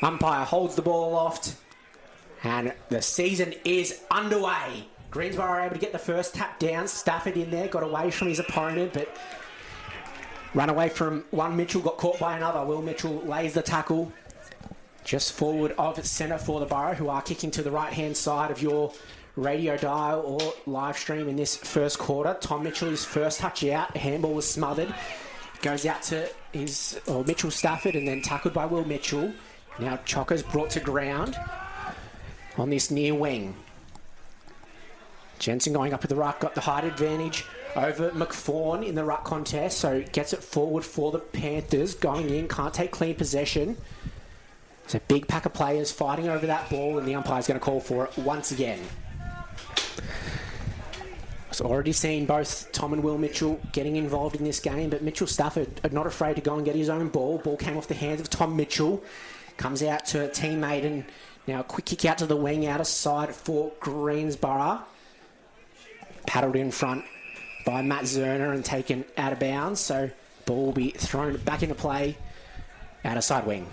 Umpire holds the ball aloft, and the season is underway. Greensborough are able to get the first tap down. Stafford in there, got away from his opponent, but run away from one Mitchell, got caught by another. Will Mitchell lays the tackle just forward of centre for the Borough, who are kicking to the right-hand side of your radio dial or live stream in this first quarter. Tom Mitchell, his first touch out. Handball was smothered. Goes out to Mitchell Stafford and then tackled by Will Mitchell. Now Choco's brought to ground on this near wing. Jensen going up with the ruck, got the height advantage over McFawn in the ruck contest, so gets it forward for the Panthers. Going in, can't take clean possession. It's a big pack of players fighting over that ball, and the umpire's going to call for it once again. I've already seen both Tom and Will Mitchell getting involved in this game, but Mitchell Stafford are not afraid to go and get his own ball. Ball came off the hands of Tom Mitchell. Comes out to a teammate, and now a quick kick out to the wing, out of side for Greensborough. Paddled in front by Matt Zerner and taken out of bounds, so ball will be thrown back into play out of side wing.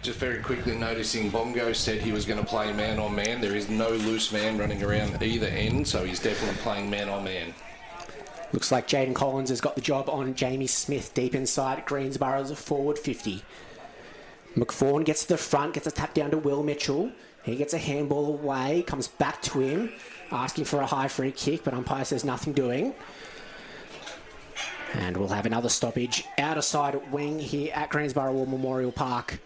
Just very quickly noticing Bongo said he was going to play man on man. There is no loose man running around either end, so he's definitely playing man on man. Looks like Jaden Collins has got the job on Jamie Smith deep inside Greensborough's forward 50. McFawn gets to the front, gets a tap down to Will Mitchell. He gets a handball away, comes back to him, asking for a high free kick, but umpire says nothing doing. And we'll have another stoppage out of side wing here at Greensborough War Memorial Park.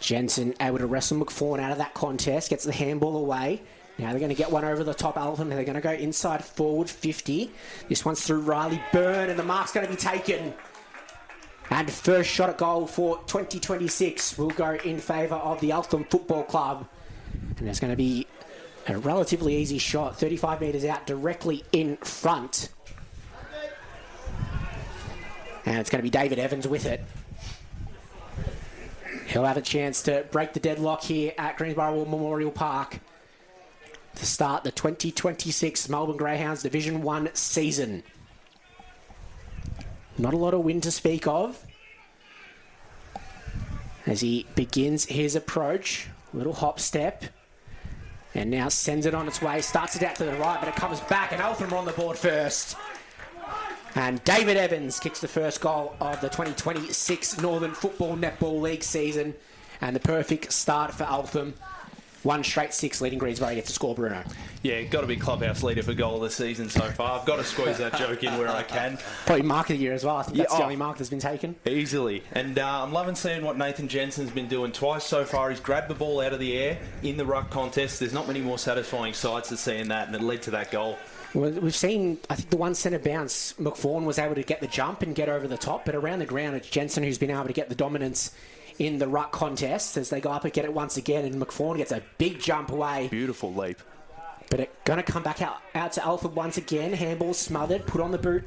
Jensen able to wrestle McFawn out of that contest, gets the handball away. Now they're going to get one over the top Eltham, and they're going to go inside forward 50. This one's through Riley Byrne, and the mark's going to be taken. And first shot at goal for 2026 will go in favour of the Eltham Football Club. And there's going to be a relatively easy shot, 35 metres out, directly in front. And it's going to be David Evans with it. He'll have a chance to break the deadlock here at Greensborough War Memorial Park to start the 2026 Melbourne Greyhounds Division 1 season. Not a lot of wind to speak of as he begins his approach. Little hop step. And now sends it on its way. Starts it out to the right, but it comes back, and Eltham are on the board first. And David Evans kicks the first goal of the 2026 Northern Football Netball League season. And the perfect start for Eltham. One straight six leading Greensborough to score, Bruno. Yeah, got to be clubhouse leader for goal of the season so far. I've got to squeeze that joke in where I can. Probably mark of the year as well. I think that's the only mark that's been taken. Easily. And I'm loving seeing what Nathan Jensen's been doing twice so far. He's grabbed the ball out of the air in the ruck contest. There's not many more satisfying sights of seeing that, and it led to that goal. Well, we've seen, I think the one centre bounce, McFawn was able to get the jump and get over the top, but around the ground it's Jensen who's been able to get the dominance in the ruck contest as they go up and get it once again, and McFawn gets a big jump away. Beautiful leap. But it's going to come back out to Alfred once again. Handball smothered, put on the boot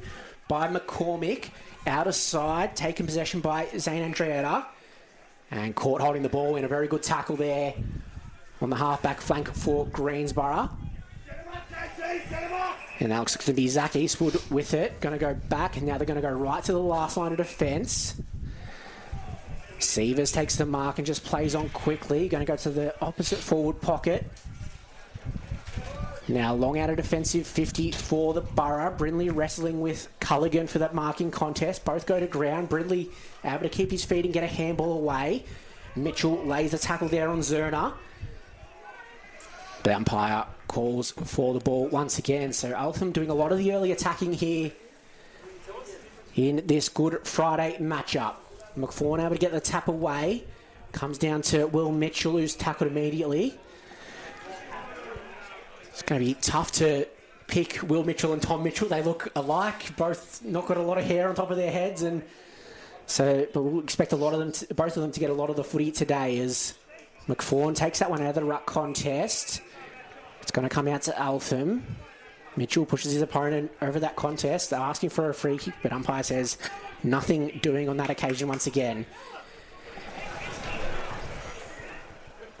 by McCormick. Out of side, taken possession by Zane Andreetta. And caught holding the ball in a very good tackle there on the half-back flank for Greensborough. And now looks to be Zach Eastwood with it. Going to go back, and now they're going to go right to the last line of defence. Sievers takes the mark and just plays on quickly. Going to go to the opposite forward pocket. Now long out of defensive 50 for the Borough. Brindley wrestling with Culligan for that marking contest. Both go to ground. Brindley able to keep his feet and get a handball away. Mitchell lays a tackle there on Zerner. The umpire calls for the ball once again. So Eltham doing a lot of the early attacking here in this Good Friday matchup. McFawn able to get the tap away. Comes down to Will Mitchell, who's tackled immediately. It's going to be tough to pick Will Mitchell and Tom Mitchell. They look alike, both not got a lot of hair on top of their heads, and so but we'll expect a lot of them, both of them, to get a lot of the footy today. As McFawn takes that one out of the ruck contest, it's going to come out to Eltham. Mitchell pushes his opponent over that contest. They're asking for a free kick, but umpire says nothing doing on that occasion once again.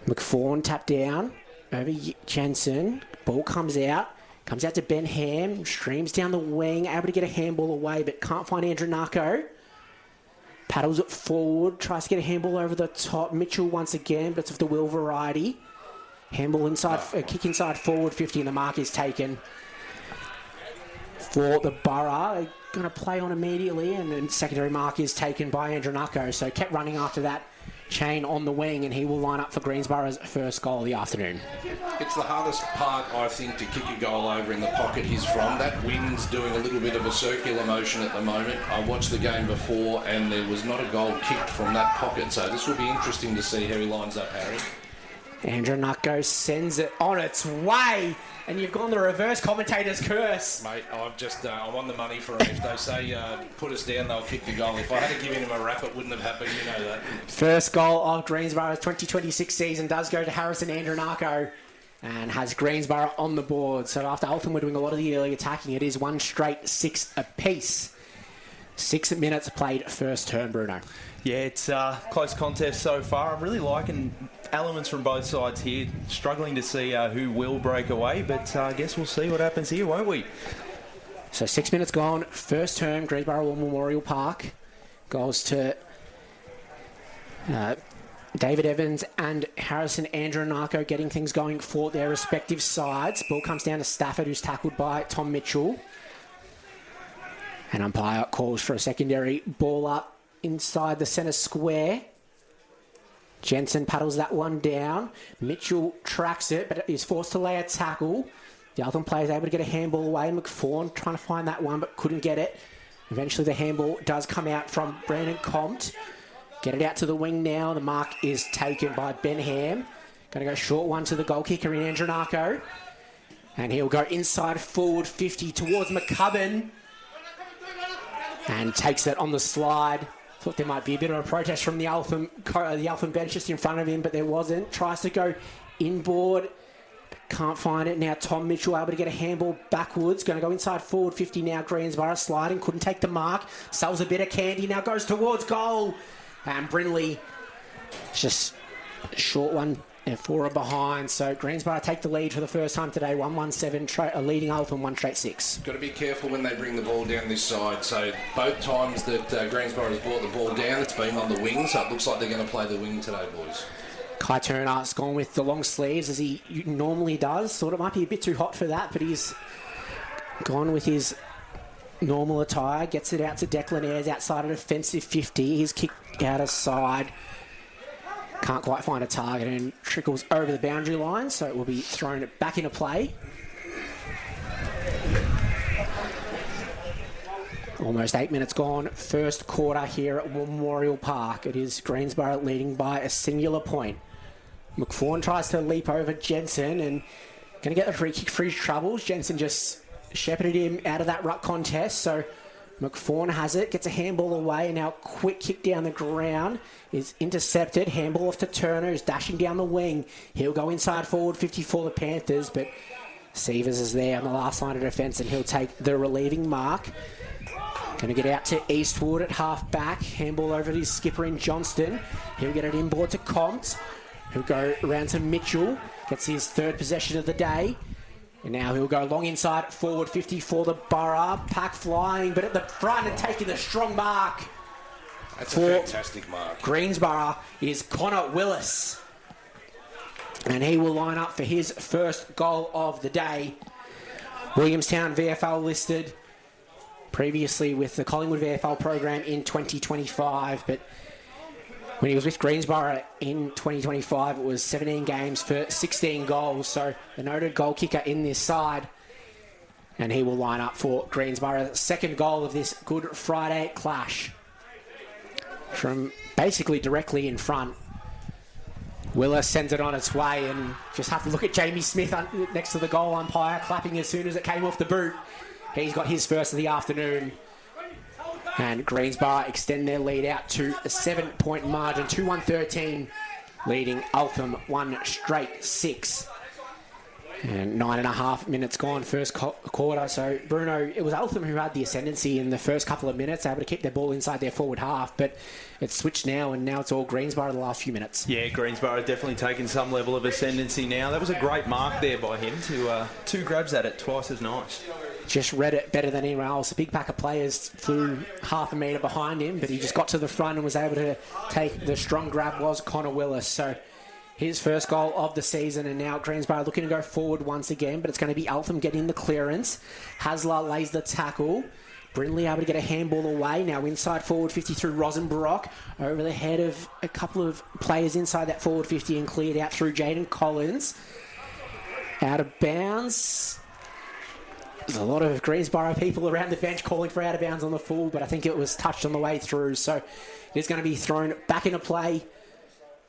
McFawn tapped down over Jensen. Ball comes out to Ben Ham, streams down the wing, able to get a handball away, but can't find Andrew Narco. Paddles it forward, tries to get a handball over the top. Mitchell once again, but it's of the Will variety. Handball inside, kick inside forward 50, and the mark is taken for the Borough. They're going to play on immediately, and then secondary mark is taken by Andronako. So kept running after that chain on the wing, and he will line up for Greensborough's first goal of the afternoon. It's the hardest part, I think, to kick a goal over in the pocket he's from. That wind's doing a little bit of a circular motion at the moment. I watched the game before, and there was not a goal kicked from that pocket. So this will be interesting to see how he lines up, Harry. Andronako sends it on its way, and you've gone the reverse commentator's curse. Mate, I'm on the money for him. If they say put us down, they'll kick the goal. If I had given him a rap, it wouldn't have happened. You know that. First goal of Greensborough's 2026 season does go to Harrison Andronako and has Greensborough on the board. So after Eltham were doing a lot of the early attacking, it is one straight 6 apiece. 6 minutes played first turn, Bruno. Yeah, it's a close contest so far. I'm really liking elements from both sides here. Struggling to see who will break away, but I guess we'll see what happens here, won't we? So 6 minutes gone. First turn, Greensborough War Memorial Park. Goes to David Evans and Harrison Andronako getting things going for their respective sides. Ball comes down to Stafford, who's tackled by Tom Mitchell. And umpire calls for a secondary ball up inside the centre square. Jensen paddles that one down. Mitchell tracks it, but is forced to lay a tackle. The Eltham player is able to get a handball away. McFawn trying to find that one, but couldn't get it. Eventually the handball does come out from Brandon Compt. Get it out to the wing now. The mark is taken by Ben Ham. Going to go short one to the goal kicker in Andronako. And he'll go inside forward 50 towards McCubbin. And takes it on the slide. Thought there might be a bit of a protest from the Eltham bench just in front of him, but there wasn't. Tries to go inboard. Can't find it. Now Tom Mitchell able to get a handball backwards. Going to go inside forward 50 now. Greensborough sliding. Couldn't take the mark. Sells a bit of candy. Now goes towards goal. And Brindley just a short one and 4 are behind. So Greensborough take the lead for the first time today. 1-1-7 leading Eltham 1 straight 6. Got to be careful when they bring the ball down this side. So both times that Greensborough has brought the ball down, it's been on the wing. So it looks like they're going to play the wing today, boys. Kai Turner's gone with the long sleeves as he normally does. Thought it might be a bit too hot for that, but he's gone with his normal attire. Gets it out to Declan Ayres outside an offensive 50. He's kicked out aside. Can't quite find a target and trickles over the boundary line, so it will be thrown back into play. Almost 8 minutes gone. First quarter here at Memorial Park. It is Greensborough leading by a singular point. McFawn tries to leap over Jensen and going to get the free kick for his troubles. Jensen just shepherded him out of that ruck contest, so McFawn has it, gets a handball away, and now quick kick down the ground is intercepted. Handball off to Turner, who's dashing down the wing. He'll go inside forward 50 for the Panthers, but Sievers is there on the last line of defence, and he'll take the relieving mark. Going to get out to Eastwood at half back. Handball over to his skipper in Johnston. He'll get it inboard to Compt, who'll go around to Mitchell. Gets his third possession of the day. And now he'll go long inside, forward 50 for the Borough. Pack flying, but at the front and taking the strong mark. That's a fantastic mark. Greensborough is Connor Willis. And he will line up for his first goal of the day. Williamstown VFL listed previously with the Collingwood VFL program in 2025, but when he was with Greensborough in 2025, it was 17 games for 16 goals. So the noted goal kicker in this side. And he will line up for Greensborough's second goal of this Good Friday clash. From basically directly in front. Willis sends it on its way, and just have to look at Jamie Smith next to the goal umpire, clapping as soon as it came off the boot. He's got his first of the afternoon. And Greensborough extend their lead out to a 7-point margin, 2-1-13, leading Eltham 1 straight 6. And 9.5 minutes gone, first quarter. So, Bruno, it was Eltham who had the ascendancy in the first couple of minutes, able to keep their ball inside their forward half, but it's switched now, and now it's all Greensborough the last few minutes. Yeah, Greensborough definitely taking some level of ascendancy now. That was a great mark there by him to 2 grabs at it, twice as nice. just read it better than anyone else. A big pack of players flew half a metre behind him, but he just got to the front and was able to take the strong grab was Connor Willis. So his first goal of the season, and now Greensborough looking to go forward once again, but it's going to be Eltham getting the clearance. Hasler lays the tackle. Brindley able to get a handball away. Now inside forward 50 through Rosenbrock. Over the head of a couple of players inside that forward 50 and cleared out through Jaden Collins. Out of bounds. There's a lot of Greensborough people around the bench calling for out of bounds on the full, but I think it was touched on the way through. So it is going to be thrown back into play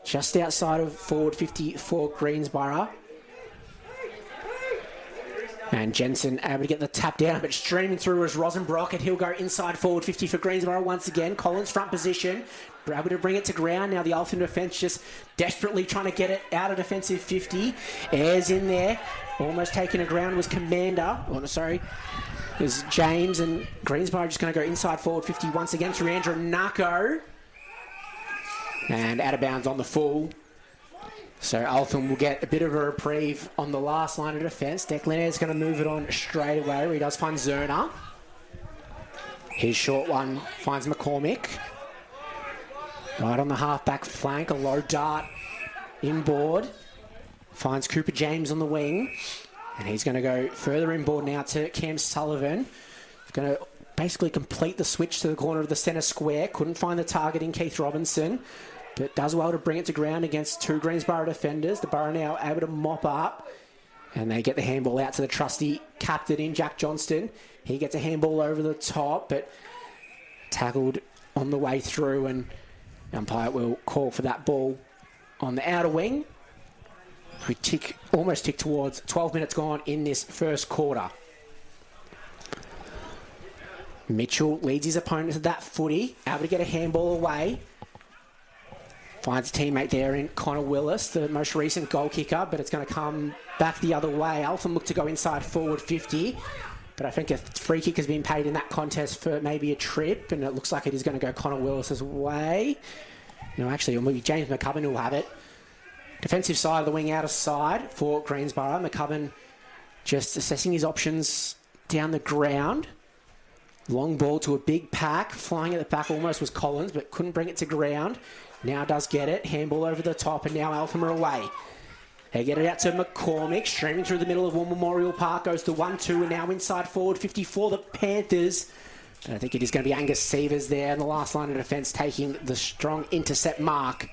just outside of forward 50 for Greensborough. And Jensen able to get the tap down, but streaming through is Rosenbrock, and he'll go inside forward 50 for Greensborough once again. Collins front position, able to bring it to ground. Now the Eltham defence just desperately trying to get it out of defensive 50. Ayres in there, almost taking a ground was Commander. Oh, no, sorry. There's James, and Greensborough just going to go inside forward 50 once again through Andrew Nako. And out of bounds on the full. So Eltham will get a bit of a reprieve on the last line of defence. Declan Ayres going to move it on straight away, where he does find Zerner. His short one finds McCormick. Right on the half-back flank, a low dart inboard. Finds Cooper James on the wing. And he's going to go further inboard now to Cam Sullivan. He's going to basically complete the switch to the corner of the centre square. Couldn't find the target in Keith Robinson, but does well to bring it to ground against two Greensborough defenders. The Borough now able to mop up, and they get the handball out to the trusty captain in Jack Johnston. He gets a handball over the top, but tackled on the way through, and umpire will call for that ball on the outer wing. We almost tick towards 12 minutes gone in this first quarter. Mitchell leads his opponent to that footy, able to get a handball away. Finds a teammate there in Connor Willis, the most recent goal kicker, but it's going to come back the other way. Eltham look to go inside forward 50, but I think a free kick has been paid in that contest for maybe a trip, and it looks like it is going to go Connor Willis's way. No, actually, or maybe James McCubbin will have it. Defensive side of the wing out of side for Greensborough. McCubbin just assessing his options down the ground. Long ball to a big pack. Flying at the back almost was Collins, but couldn't bring it to ground. Now does get it. Handball over the top, and now Eltham are away. They get it out to McCormick. Streaming through the middle of War Memorial Park. Goes to 1-2, and now inside forward 54, the Panthers. But I think it is going to be Angus Sievers there in the last line of defence, taking the strong intercept mark.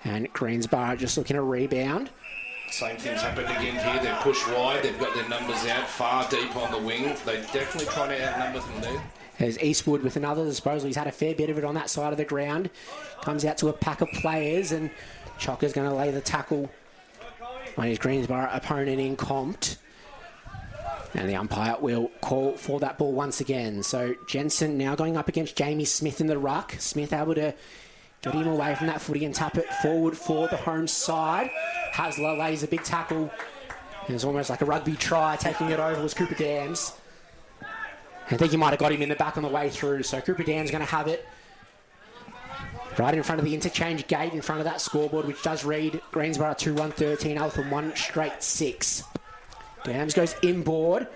And Greensborough just looking to rebound. Same thing's happened again here. They're pushed wide. They've got their numbers out far deep on the wing. They're definitely trying to outnumber them there. There's Eastwood with another disposal. He's had a fair bit of it on that side of the ground. Comes out to a pack of players, and Chocker's going to lay the tackle on his Greensborough opponent in Compt. And the umpire will call for that ball once again. So Jensen now going up against Jamie Smith in the ruck. Smith able to get him away from that footy and tap it forward for the home side. Hasler lays a big tackle. It's almost like a rugby try. Taking it over was Cooper Dams. I think he might have got him in the back on the way through. So Cooper Dams going to have it right in front of the interchange gate, in front of that scoreboard, which does read Greensborough 2-1-13, Eltham 1-6. Dams goes inboard.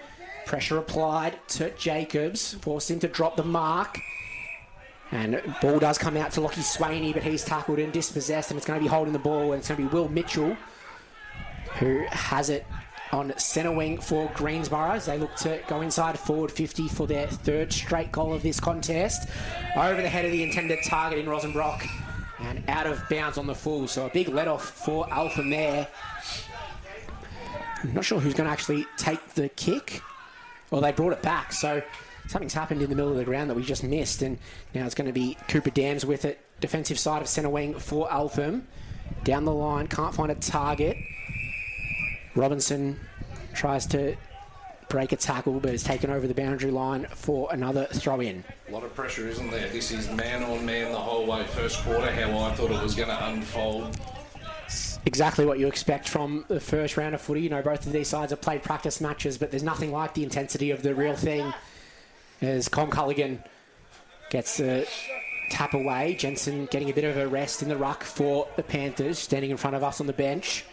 Pressure applied to Jacobs. Forced him to drop the mark. And ball does come out to Lockie Swaney, but he's tackled and dispossessed, and it's going to be holding the ball, and it's going to be Will Mitchell who has it on centre wing for Greensborough as they look to go inside forward 50 for their third straight goal of this contest. Over the head of the intended target in Rosenbrock and out of bounds on the full. So a big let-off for Eltham there. I'm not sure who's going to actually take the kick. Well, they brought it back, so something's happened in the middle of the ground that we just missed, and now it's going to be Cooper Dams with it. Defensive side of centre wing for Eltham. Down the line, can't find a target. Robinson tries to break a tackle, but is taken over the boundary line for another throw-in. A lot of pressure, isn't there? This is man-on-man the whole way. First quarter, how I thought it was going to unfold. Exactly what you expect from the first round of footy. You know, both of these sides have played practice matches, but there's nothing like the intensity of the real thing. As Con Culligan gets a tap away. Jensen getting a bit of a rest in the ruck for the Panthers, standing in front of us on the bench.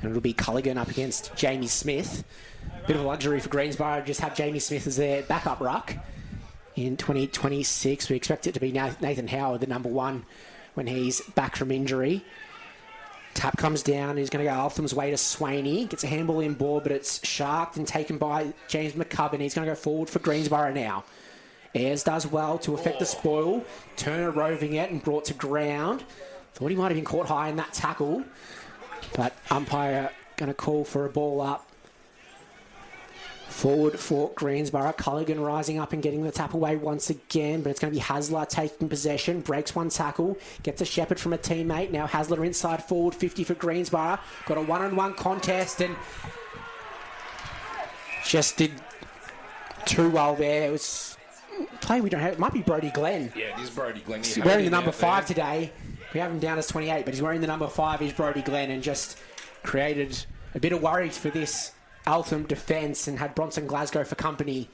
And it'll be Culligan up against Jamie Smith. Bit of a luxury for Greensborough, just have Jamie Smith as their backup ruck. In 2026, we expect it to be Nathan Howard, the number 1, when he's back from injury. Tap comes down. He's going to go Eltham's way to Swaney. Gets a handball in board, but it's sharked and taken by James McCubbin. He's going to go forward for Greensborough now. Ayres does well to affect the spoil. Turner roving it and brought to ground. Thought he might have been caught high in that tackle. But umpire going to call for a ball up. Forward for Greensborough. Culligan rising up and getting the tap away once again, but it's going to be Hasler taking possession. Breaks one tackle. Gets a shepherd from a teammate. Now Hasler inside forward 50 for Greensborough. Got a one-on-one contest and just did too well there. It was play we don't have. It might be Brody Glenn. Yeah, it is Brody Glenn. He's wearing the number 5 today. We have him down as 28, but he's wearing the number 5. He's Brody Glenn and just created a bit of worry for this Eltham defence and had Bronson Glasgow for company,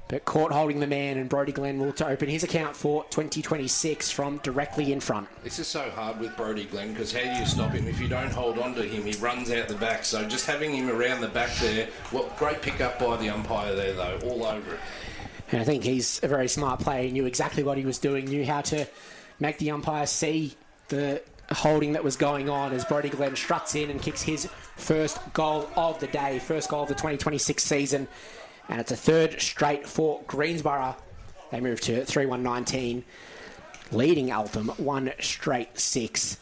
but caught holding the man, and Brody Glenn will to open his account for 2026 from directly in front. This is so hard with Brody Glenn because how do you stop him? If you don't hold on to him, he runs out the back. So just having him around the back there, great pick up by the umpire there though, all over it. And I think he's a very smart player. He knew exactly what he was doing, knew how to make the umpire see the holding that was going on as Brody Glenn struts in and kicks his first goal of the day, first goal of the 2026 season, and it's a third straight for Greensborough. They move to 3-1-19, leading Eltham 1 straight 6.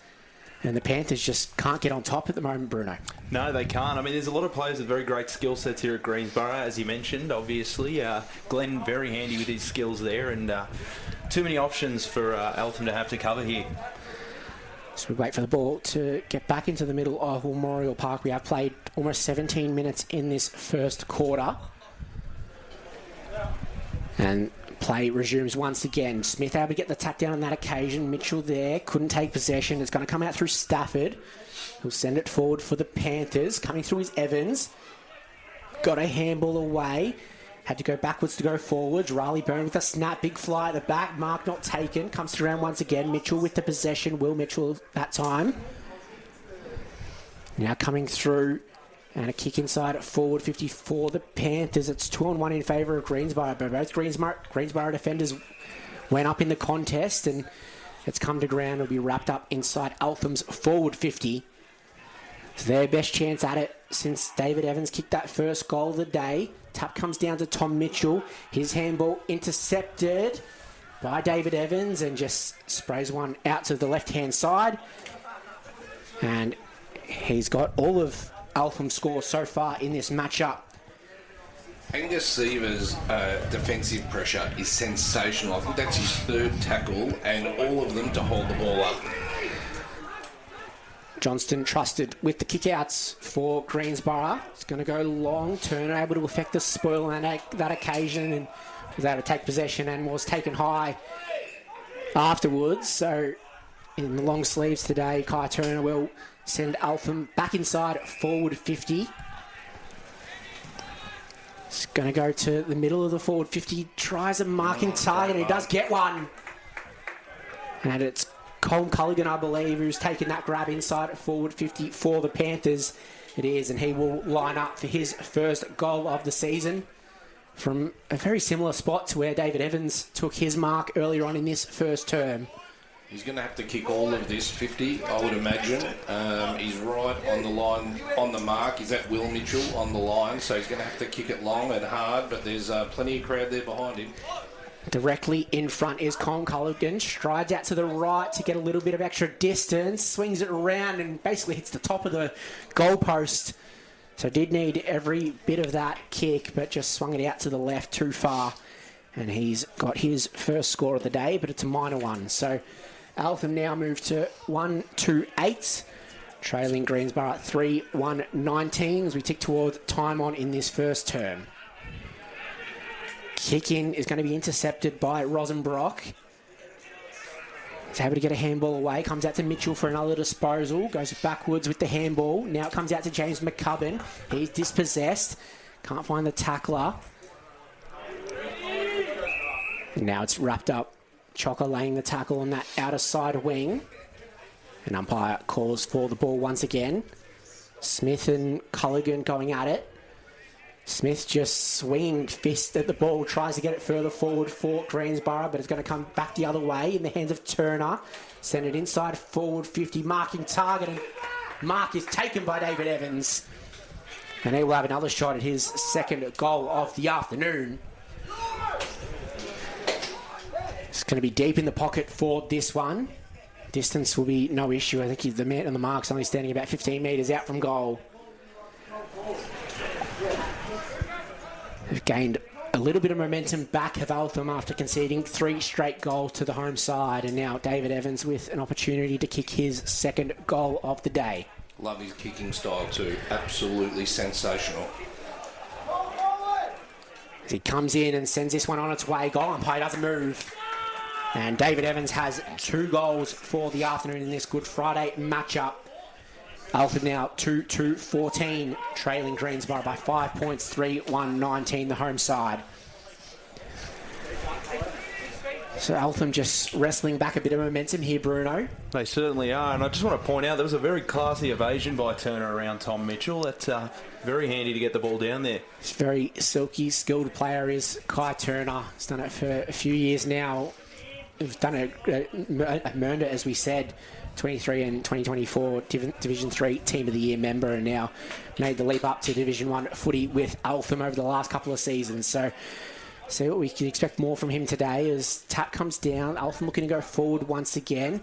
And the Panthers just can't get on top at the moment, Bruno. No, they can't. I mean, there's a lot of players with very great skill sets here at Greensborough, as you mentioned, obviously. Glenn very handy with his skills there, and too many options for Eltham to have to cover here. So we wait for the ball to get back into the middle of Memorial Park. We have played almost 17 minutes in this first quarter. And play resumes once again. Smith able to get the tap down on that occasion. Mitchell there, couldn't take possession. It's going to come out through Stafford. He'll send it forward for the Panthers. Coming through is Evans. Got a handball away. Had to go backwards to go forwards. Riley Byrne with a snap. Big fly at the back. Mark not taken. Comes around once again. Mitchell with the possession. Will Mitchell that time. Now coming through. And a kick inside at forward 50 for the Panthers. It's 2-on-1 in favour of Greensborough. But both Greensborough defenders went up in the contest. And it's come to ground. It'll be wrapped up inside Eltham's forward 50. It's their best chance at it since David Evans kicked that first goal of the day. Tap comes down to Tom Mitchell. His handball intercepted by David Evans and just sprays one out to the left-hand side. And he's got all of Eltham's scores so far in this matchup. Angus Seaver's defensive pressure is sensational. I think that's his third tackle, and all of them to hold the ball up. Johnston trusted with the kickouts for Greensborough. It's going to go long. Turner able to affect the spoil on that occasion and was able to take possession and was taken high afterwards. So in the long sleeves today, Kai Turner will send Eltham back inside forward 50. It's going to go to the middle of the forward 50. Tries a marking target. He does get one. And it's Colin Culligan, I believe, who's taken that grab inside at forward 50 for the Panthers. It is, and he will line up for his first goal of the season from a very similar spot to where David Evans took his mark earlier on in this first term. He's going to have to kick all of this 50, I would imagine. He's right on the line, on the mark. Is that Will Mitchell on the line? So he's going to have to kick it long and hard, but there's plenty of crowd there behind him. Directly in front is Colin Culligan. Strides out to the right to get a little bit of extra distance. Swings it around and basically hits the top of the goalpost. So did need every bit of that kick, but just swung it out to the left too far. And he's got his first score of the day, but it's a minor one. So Eltham now move to 1-2-8. Trailing Greensborough at 3-1-19 as we tick towards time on in this first term. Kick in is going to be intercepted by Rosenbrock. He's able to get a handball away. Comes out to Mitchell for another disposal. Goes backwards with the handball. Now it comes out to James McCubbin. He's dispossessed. Can't find the tackler. And now it's wrapped up. Chocker laying the tackle on that outer side wing. And umpire calls for the ball once again. Smith and Culligan going at it. Smith just swinging fist at the ball, tries to get it further forward for Greensborough, but it's going to come back the other way in the hands of Turner. Send it inside forward 50, marking target, and mark is taken by David Evans. And he will have another shot at his second goal of the afternoon. It's going to be deep in the pocket for this one. Distance will be no issue. I think the man on the mark's only standing about 15 metres out from goal. They've gained a little bit of momentum back of Eltham after conceding 3 straight goals to the home side. And now David Evans with an opportunity to kick his second goal of the day. Love his kicking style too. Absolutely sensational. As he comes in and sends this one on its way. Goal umpire doesn't move. And David Evans has 2 goals for the afternoon in this Good Friday matchup. Eltham now 2-14, trailing Greensborough by 5 points, 3-1-19, the home side. So Eltham just wrestling back a bit of momentum here, Bruno. They certainly are, and I just want to point out there was a very classy evasion by Turner around Tom Mitchell. That's very handy to get the ball down there. This very silky, skilled player is Kai Turner. He's done it for a few years now. He's done a Mernda, as we said, 23 and 2024 Division 3 Team of the Year member, and now made the leap up to Division 1 footy with Eltham over the last couple of seasons. So see what we can expect more from him today as tap comes down. Eltham looking to go forward once again.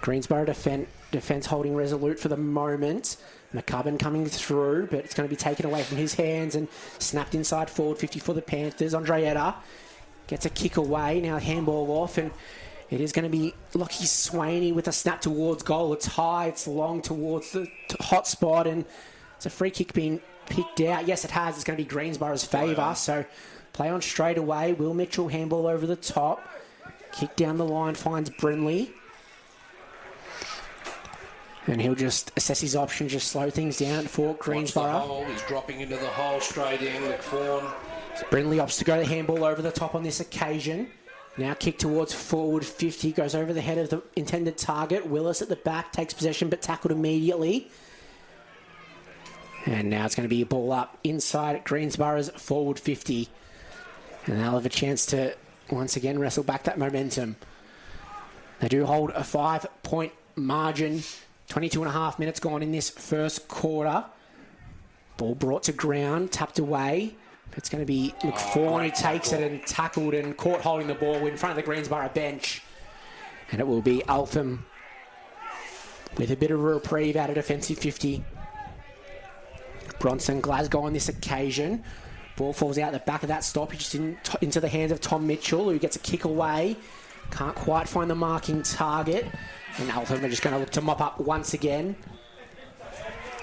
Greensborough defence holding resolute for the moment. McCubbin coming through, but it's going to be taken away from his hands and snapped inside forward 50 for the Panthers. Andreetta gets a kick away. Now handball off, and it is going to be Lockie Swaney with a snap towards goal. It's high, it's long towards the hot spot, and it's a free kick being picked out. Yes, it has. It's going to be Greensborough's favour. So play on straight away. Will Mitchell handball over the top. Kick down the line, finds Brindley. And he'll just assess his options, just slow things down for Greensborough. He's dropping into the hole straight in. McFawn. So Brindley opts to go the handball over the top on this occasion. Now kick towards forward 50, goes over the head of the intended target. Willis at the back, takes possession but tackled immediately. And now it's going to be a ball up inside Greensborough's forward 50. And they'll have a chance to once again wrestle back that momentum. They do hold a 5-point margin. 22 and a half minutes gone in this first quarter. Ball brought to ground, tapped away. It's going to be McFawn who takes it and tackled and caught holding the ball in front of the Greensborough bench. And it will be Eltham with a bit of a reprieve out of defensive 50. Bronson Glasgow on this occasion. Ball falls out the back of that stoppage into the hands of Tom Mitchell, who gets a kick away. Can't quite find the marking target. And Eltham are just going to look to mop up once again.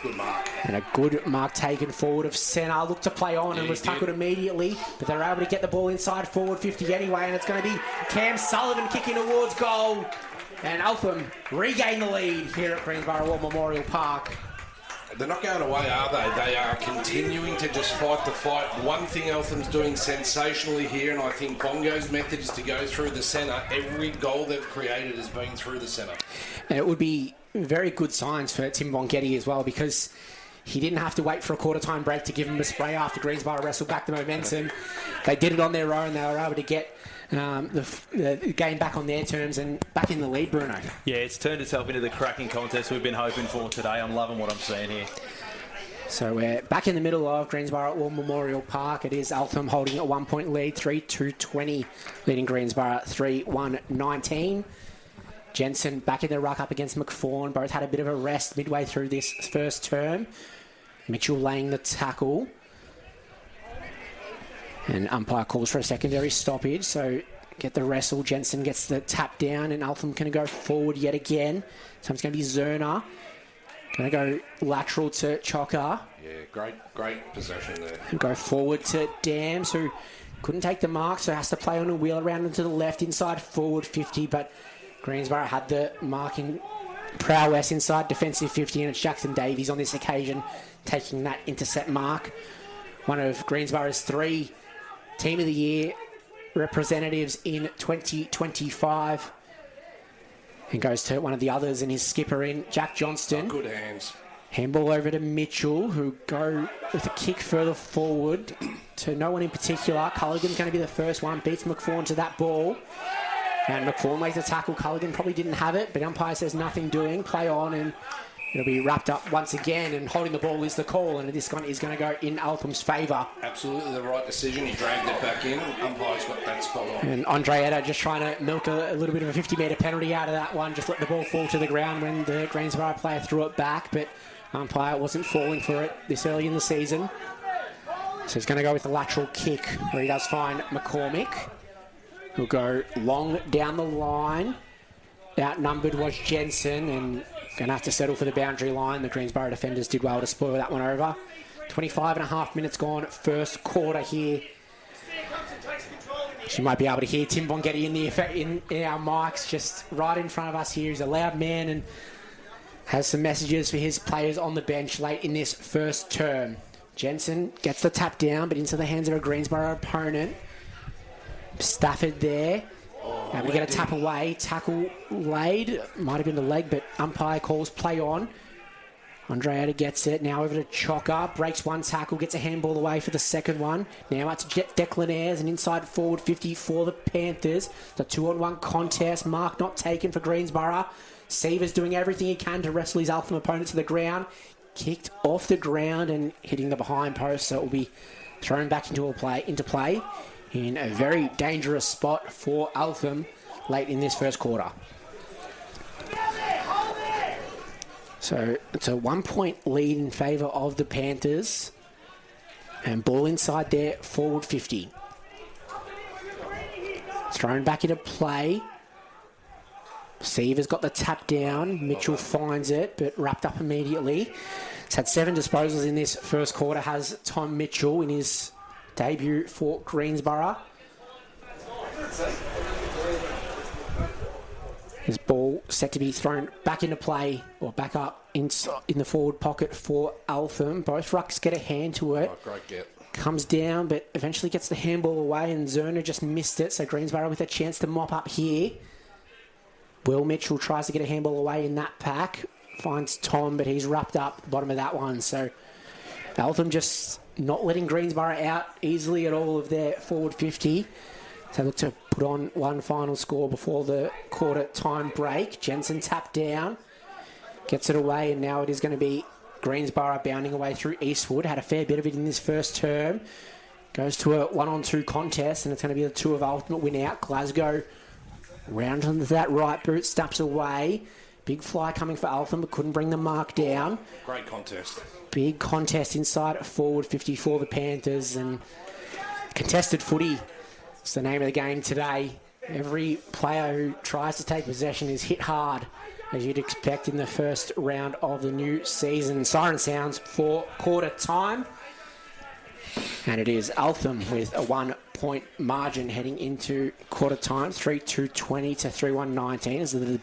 Good mark. And a good mark taken forward of centre. Looked to play on and was tackled immediately. But they're able to get the ball inside forward 50 anyway. And it's going to be Cam Sullivan kicking towards goal. And Eltham regain the lead here at Greensborough War Memorial Park. They're not going away, are they? They are continuing to just fight the fight. One thing Eltham's doing sensationally here, and I think Bongo's method is to go through the centre. Every goal they've created has been through the centre. And it would be very good signs for Tim Bongetti as well, because he didn't have to wait for a quarter-time break to give him a spray after Greensborough wrestled back the momentum. They did it on their own. They were able to get the game back on their terms and back in the lead, Bruno. Yeah, it's turned itself into the cracking contest we've been hoping for today. I'm loving what I'm seeing here. So we're back in the middle of Greensborough War Memorial Park. It is Eltham holding a 1-point lead, 3-2-20, leading Greensborough 3-1-19. Jensen back in the ruck up against McFawn. Both had a bit of a rest midway through this first term. Mitchell laying the tackle. And umpire calls for a secondary stoppage. So get the wrestle. Jensen gets the tap down and Eltham can go forward yet again. So it's going to be Zerner. Going to go lateral to Chocker. Yeah, great possession there. And go forward to Dams, who couldn't take the mark, so has to play on a wheel around into the left inside forward 50. But Greensborough had the marking prowess inside defensive 50, and it's Jackson Davies on this occasion taking that intercept mark. One of Greensborough's 3 Team of the Year representatives in 2025. And goes to one of the others and his skipper in Jack Johnston. Good hands. Handball over to Mitchell, who go with a kick further forward to no one in particular. Culligan's going to be the first one, beats McFawn to that ball. And McFawn makes a tackle. Culligan probably didn't have it, but umpire says nothing doing. Play on, and it'll be wrapped up once again, and holding the ball is the call, and this one is going to go in Eltham's favour. Absolutely the right decision. He dragged it back in. Umpire's got that spot on. And Andreetta just trying to milk a little bit of a 50-metre penalty out of that one. Just let the ball fall to the ground when the Greensborough player threw it back, but umpire wasn't falling for it this early in the season. So he's going to go with the lateral kick, where he does find McCormick, who'll go long down the line. Outnumbered was Jensen, and going to have to settle for the boundary line. The Greensborough defenders did well to spoil that one over. 25 and a half minutes gone, first quarter here. You might be able to hear Tim Bongetti in our mics just right in front of us here. He's a loud man and has some messages for his players on the bench late in this first term. Jensen gets the tap down, but into the hands of a Greensborough opponent. Stafford there. And we get a tap away. Tackle laid. Might have been the leg, but umpire calls play on. Andreetta gets it. Now over to Chocker. Breaks one tackle. Gets a handball away for the second one. Now out to Declan Ayres. An inside forward 50 for the Panthers. The 2-on-1 contest. Mark not taken for Greensborough. Seaver's doing everything he can to wrestle his Eltham opponent to the ground. Kicked off the ground and hitting the behind post. So it will be thrown back into play in a very dangerous spot for Eltham late in this first quarter. So it's a 1-point lead in favour of the Panthers. And ball inside there, forward 50. Thrown back into play. Seaver's got the tap down. Mitchell finds it, but wrapped up immediately. He's had 7 disposals in this first quarter, has Tom Mitchell in his debut for Greensborough. His ball set to be thrown back into play, or back up in the forward pocket for Eltham. Both rucks get a hand to it. Oh, great get. Comes down, but eventually gets the handball away, and Zerner just missed it. So Greensborough with a chance to mop up here. Will Mitchell tries to get a handball away in that pack. Finds Tom, but he's wrapped up the bottom of that one. So Eltham just not letting Greensborough out easily at all of their forward 50. So look to put on one final score before the quarter time break. Jensen tapped down. Gets it away, and now it is going to be Greensborough bounding away through Eastwood. Had a fair bit of it in this first term. Goes to a 1-on-2 contest, and it's going to be the 2 of ultimate win out. Glasgow round onto that right boot, steps away. Big fly coming for Eltham, but couldn't bring the mark down. Great contest. Big contest inside forward 50 for the Panthers, and contested footy. It's the name of the game today. Every player who tries to take possession is hit hard, as you'd expect in the first round of the new season. Siren sounds for quarter time. And it is Eltham with a 1-point margin heading into quarter time. 3-2-20 to 3-1-19 as the